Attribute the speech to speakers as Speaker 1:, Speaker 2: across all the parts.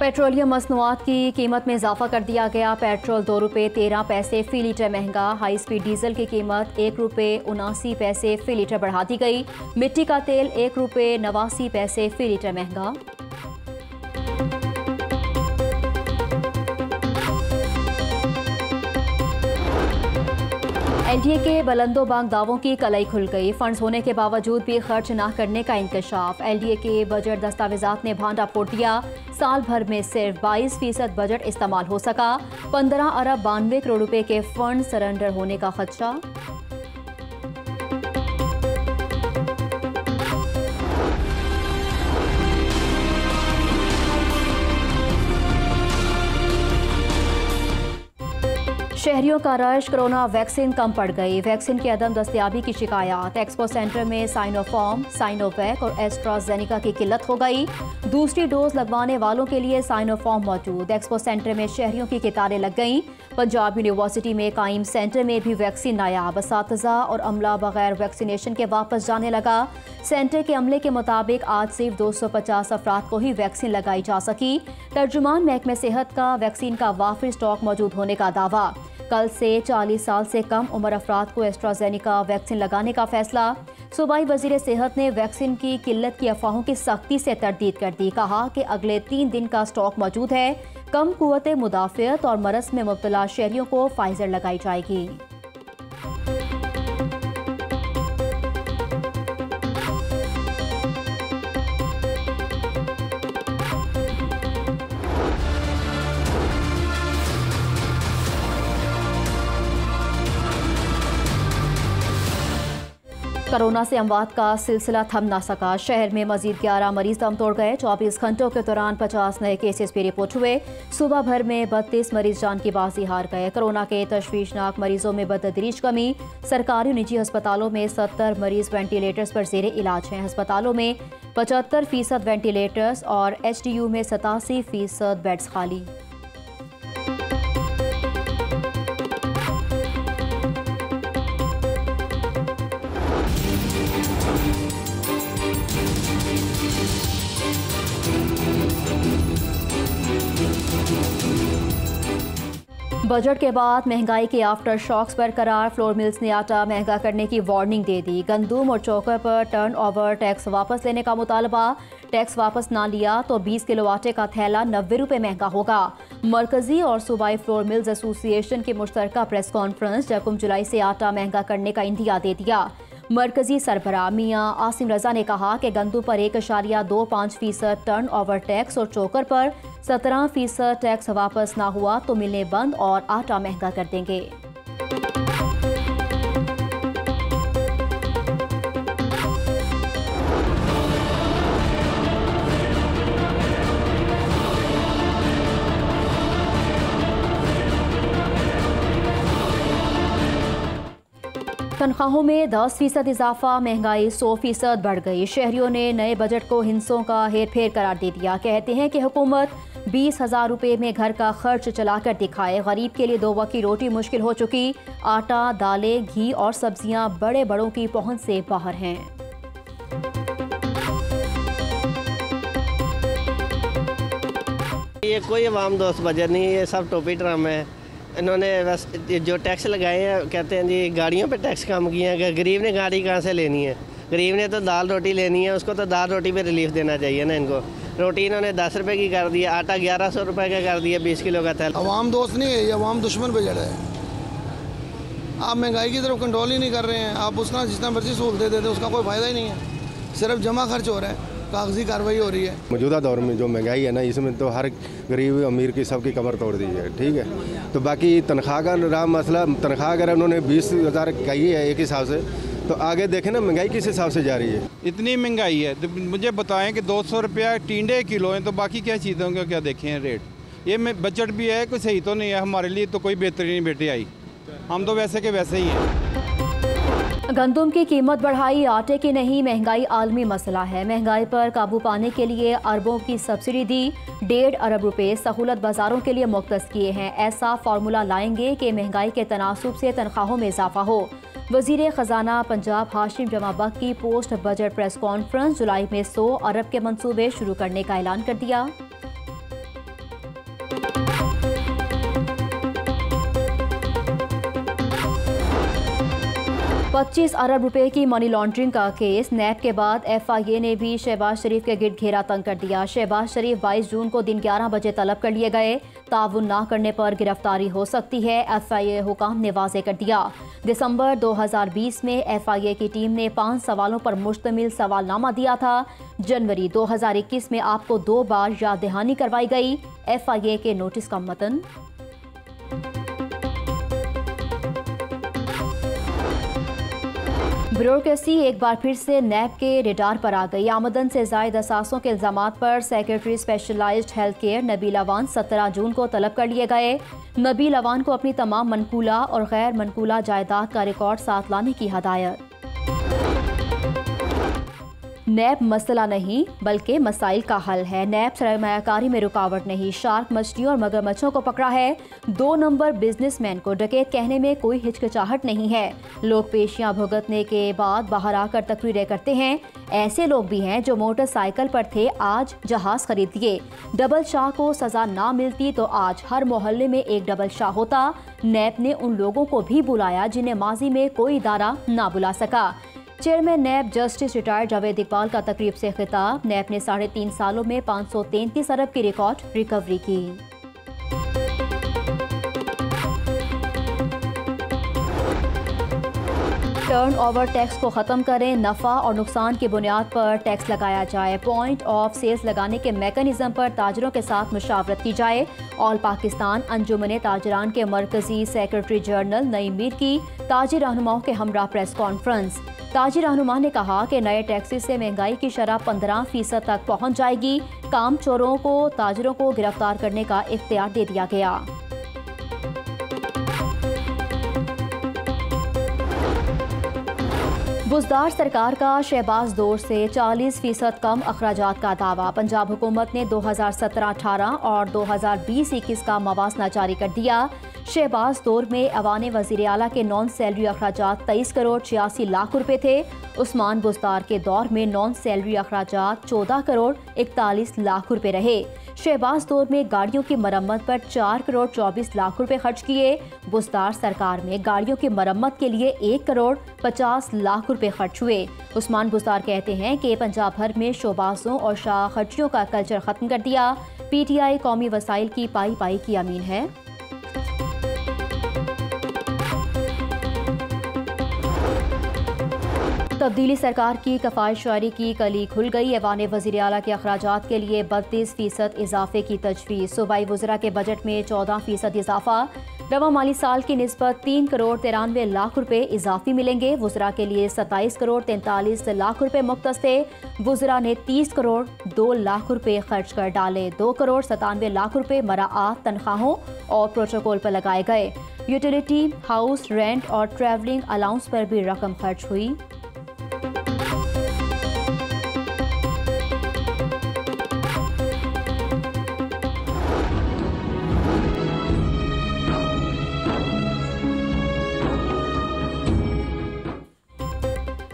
Speaker 1: Petroleum मसनूआत की कीमत में इजाफा कर दिया गया। पेट्रोल 2 रुपये 13 पैसे फी लीटर महंगा। हाई स्पीड डीजल की कीमत 1 रुपये 79 पैसे फी लीटर बढ़ा दी गई। मिट्टी का तेल 1 रुपये 89 पैसे फी लीटर महंगा। एनडीए के बुलंदोबांग दावों की कलई खुल गई। फंड्स होने के बावजूद भी खर्च न करने का इंकशाफ। एलडीए के बजट दस्तावेजात ने भांडा फोड़ दिया। साल भर में सिर्फ 22% बजट इस्तेमाल हो सका। 15 अरब 92 करोड़ रुपए के फंड सरेंडर होने का खदशा। शहरियों का रश। कोरोना वैक्सीन कम पड़ गई। वैक्सीन की अदम दस्तयाबी की शिकायत। एक्सपो सेंटर में साइनोफॉर्म, साइनोवैक और एस्ट्राजेनिका की किल्लत हो गई। दूसरी डोज लगवाने वालों के लिए साइनोफॉर्म मौजूद। एक्सपो सेंटर में शहरियों की कतारें लग गईं। पंजाब यूनिवर्सिटी में कायम सेंटर में भी वैक्सीन नायाब। असातिज़ा और अमला बगैर वैक्सीनेशन के वापस जाने लगा। सेंटर के अमले के मुताबिक आज सिर्फ 250 अफराद को ही वैक्सीन लगाई जा सकी। तर्जुमान महकमे सेहत का वैक्सीन का वाफिर स्टॉक मौजूद होने का दावा। कल से 40 साल से कम उम्र अफराद को एस्ट्राजेनिका वैक्सीन लगाने का फैसला। सूबाई वजीर सेहत ने वैक्सीन की किल्लत की अफवाहों की सख्ती से तरदीद कर दी। कहा कि अगले 3 दिन का स्टॉक मौजूद है। कम कुव्वत मुदाफ़ियत और मरज़ में मुब्तला शहरियों को फाइजर लगाई जाएगी। कोरोना से अमवात का सिलसिला थम ना सका। शहर में मजीद 11 मरीज दम तोड़ गए। 24 घंटों के दौरान 50 नए केसेस भी रिपोर्ट हुए। सुबह भर में 32 मरीज जान की बाजी हार गए। कोरोना के तशवीशनाक मरीजों में बतदरीज कमी। सरकारी निजी अस्पतालों में 70 मरीज वेंटिलेटर्स पर जेर इलाज हैं। अस्पतालों में 75% वेंटिलेटर्स और HDU में 87% बेड्स खाली। बजट के बाद महंगाई के आफ्टर शॉक्स बरकरार। फ्लोर मिल्स ने आटा महंगा करने की वार्निंग दे दी। गंदुम और चोकर पर टर्नओवर टैक्स वापस लेने का मुतालबा। टैक्स वापस ना लिया तो 20 किलो आटे का थैला 90 रुपये महंगा होगा। मरकजी और सूबाई फ्लोर मिल्स एसोसिएशन की मुश्तरका प्रेस कॉन्फ्रेंस 1 जुलाई से आटा महंगा करने का इंदिया दे दिया। मरकजी सरबरा मियां आसिम रजा ने कहा कि गंदुम पर 1.25% टर्नओवर टैक्स और चोकर पर 17% टैक्स वापस ना हुआ तो मिलें बंद और आटा महंगा कर देंगे। तनख्वाहों में 10% इजाफा। महंगाई 100% बढ़ गई। शहरियों ने नए बजट को हिंसों का हेर फेर करार दे दिया। कहते हैं कि हुकूमत 20,000 रुपये में घर का खर्च चलाकर दिखाए। गरीब के लिए 2 वक्त की रोटी मुश्किल हो चुकी। आटा, दालें, घी और सब्जियां बड़े बड़ों की पहुंच से बाहर हैं।
Speaker 2: ये कोई अवाम दोस्त बजट नहीं है, ये सब टोपी ड्रामा है। इन्होंने बस जो टैक्स लगाए हैं, कहते हैं जी गाड़ियों पे टैक्स कम किए हैं। गरीब ने गाड़ी कहाँ से लेनी है? गरीब ने तो दाल रोटी लेनी है, उसको तो दाल रोटी पे रिलीफ देना चाहिए ना इनको। रोटी इन्होंने 10 रुपये की कर दी, आटा 1100 रुपये का कर दिया 20 किलो का थैला।
Speaker 3: अवाम दोस्त नहीं है, ये अवाम दुश्मन बजट है। आप महंगाई की तरफ कंट्रोल ही नहीं कर रहे हैं। आप उसका जितना मर्जी सहूलतें देते उसका कोई फ़ायदा ही नहीं है। सिर्फ जमा खर्च हो रहा है, कागजी कार्रवाई हो रही है।
Speaker 4: मौजूदा दौर में जो महंगाई है ना, इसमें तो हर गरीब अमीर की सबकी कमर तोड़ दी है। ठीक है, तो बाकी तनख्वाह का रहा मसला। तनख्वाह अगर उन्होंने 20,000 कही है एक हिसाब से, तो आगे देखें ना महंगाई किस हिसाब से जा रही है।
Speaker 5: इतनी महंगाई है तो मुझे बताएं कि 200 रुपया टींडे किलो हैं, तो बाकी क्या चीज़ों का क्या देखें रेट। ये में बजट भी है, कोई सही तो नहीं है। हमारे लिए तो कोई बेहतरी नहीं बेटी आई। हम तो वैसे के वैसे ही हैं।
Speaker 1: गंदुम की कीमत बढ़ाई, आटे की नहीं। महंगाई आलमी मसला है। महंगाई पर काबू पाने के लिए अरबों की सब्सिडी दी। 1.5 अरब रुपए सहूलत बाजारों के लिए मुख्तस किए हैं। ऐसा फार्मूला लाएंगे कि महंगाई के तनासुब से तनख्वाहों में इजाफा हो। वजीर खजाना पंजाब हाशिम जमा बख्श की पोस्ट बजट प्रेस कॉन्फ्रेंस। जुलाई में 100 अरब के मंसूबे शुरू करने का ऐलान कर दिया। 25 अरब रुपए की मनी लॉन्ड्रिंग का केस। नैब के बाद FIA ने भी शहबाज शरीफ के गिर्द घेरा तंग कर दिया। शहबाज शरीफ 22 जून को दिन 11 बजे तलब कर लिए गए। ताउन ना करने पर गिरफ्तारी हो सकती है, FIA हुकाम ने वाज़ेह कर दिया। दिसंबर 2020 में FIA की टीम ने 5 सवालों पर मुश्तमिल सवालनामा दिया था। जनवरी 2021 में आपको 2 बार याद दहानी करवाई गई। FIA के नोटिस का मतन। ब्यूरोक्रेसी एक बार फिर से नैब के रेडार पर आ गई। आमदन से जायद असासों के इल्जामात पर secretary specialised health care Nabeel Awan 17 जून को तलब कर लिए गए। नबील अवान को अपनी तमाम मनकूला और गैर मनकूला जायदाद का रिकॉर्ड साथ लाने की हदायत। नैब मसला नहीं बल्कि मसाइल का हल है। नैब सरमायाकारी में रुकावट नहीं, शार्क मछलियों और मगरमच्छों को पकड़ा है। 2 नंबर बिजनेसमैन को डकैत कहने में कोई हिचकिचाहट नहीं है। लोग पेशियां भुगतने के बाद बाहर आकर तकरीरें करते हैं। ऐसे लोग भी हैं जो मोटरसाइकिल पर थे, आज जहाज खरीद लिए। डबल शाह को सजा ना मिलती तो आज हर मोहल्ले में एक डबल शाह होता। नैब ने उन लोगों को भी बुलाया जिन्हें माजी में कोई इदारा ना बुला सका। Chairman NAB justice retired Javed Iqbal का तकरीब से खिताब। नैब ने 3.5 सालों में 533 अरब की रिकॉर्ड रिकवरी की। टर्न ओवर टैक्स को ख़त्म करें, नफ़ा और नुकसान की बुनियाद पर टैक्स लगाया जाए। पॉइंट ऑफ सेल्स लगाने के मैकेनिज्म पर ताजरों के साथ मुशावरत की जाए। ऑल पाकिस्तान अंजुमन ताजरान के मरकजी सेक्रेटरी जनरल नईम मीर की ताजिर रहनुमाओं के हमरा प्रेस कॉन्फ्रेंस। ताजिर रहनुमा ने कहा कि नए टैक्सेस से महंगाई की शरह 15% तक पहुँच जाएगी। काम चोरों को ताजरों को गिरफ्तार करने का इख्तियार दे दिया गया। बुजदार सरकार का शहबाज दौर से 40% कम अखराजात का दावा। पंजाब हुकूमत ने 2017-18 और 2020-21 का मवाजना जारी कर दिया। शहबाज दौर में अवान वज़ीर आला के नॉन सैलरी अखराजात 23 करोड़ 86 लाख रुपए थे। उस्मान बुज़दार के दौर में नॉन सैलरी अखराजात 14 करोड़ 41 लाख रुपए रहे। शहबाज दौर में गाड़ियों की मरम्मत पर 4 करोड़ 24 लाख रुपए खर्च किए। बुज़दार सरकार में गाड़ियों की मरम्मत के लिए 1 करोड़ 50 लाख रुपए खर्च हुए। उस्मान बुज़दार कहते हैं कि पंजाब भर में शोबाजों और शाह खर्चियों का कल्चर खत्म कर दिया। PTI कौमी वसाइल की पाई पाई की अमीन है। तब्दीली सरकार की कफायत शायरी की कली खुल गई। ऐवान वज़ीर आला के अखराजात के लिए 32% इजाफे की तजवीज़। सूबाई वज़रा के बजट में 14% इजाफा। रवा माली साल की निस्बत 3 करोड़ 93 लाख रुपए इजाफी मिलेंगे। वज़रा के लिए 27 करोड़ 43 लाख रुपए मुख्तस थे। वज़रा ने 30 करोड़ 2 लाख रुपए खर्च कर डाले। 2 करोड़ 97 लाख रुपए मराआत, तनख्वाहों और प्रोटोकॉल पर लगाए गए। यूटिलिटी, हाउस रेंट और ट्रैवलिंग अलाउंस पर भी रकम खर्च हुई।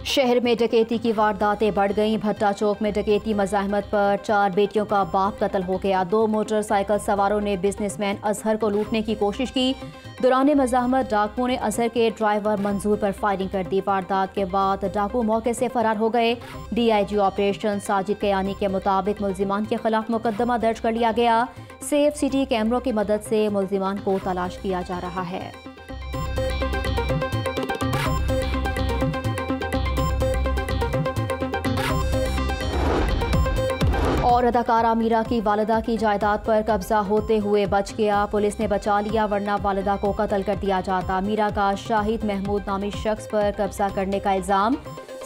Speaker 1: शहर में डकैती की वारदातें बढ़ गईं। भट्टा चौक में डकैती मज़ाहमत पर 4 बेटियों का बाप कत्ल हो गया। 2 मोटरसाइकिल सवारों ने बिजनेसमैन अजहर को लूटने की कोशिश की। दौरान मज़ाहमत डाकुओं ने अजहर के ड्राइवर मंजूर पर फायरिंग कर दी। वारदात के बाद डाकू मौके से फरार हो गए। DIG ऑपरेशन साजिद कयानी के मुताबिक मुल्जिमान के खिलाफ मुकदमा दर्ज कर लिया गया। सेफ सिटी कैमरों की मदद से मुल्जिमान को तलाश किया जा रहा है। और अदाकारा मीरा की वालिदा की जायदाद पर कब्जा होते हुए बच गया। पुलिस ने बचा लिया, वरना वालिदा को कत्ल कर दिया जाता। मीरा का शाहिद महमूद नामी शख्स पर कब्जा करने का इल्ज़ाम।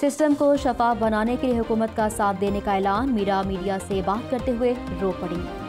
Speaker 1: सिस्टम को शफाफ बनाने के लिए हुकूमत का साथ देने का ऐलान। मीरा मीडिया से बात करते हुए रो पड़ी।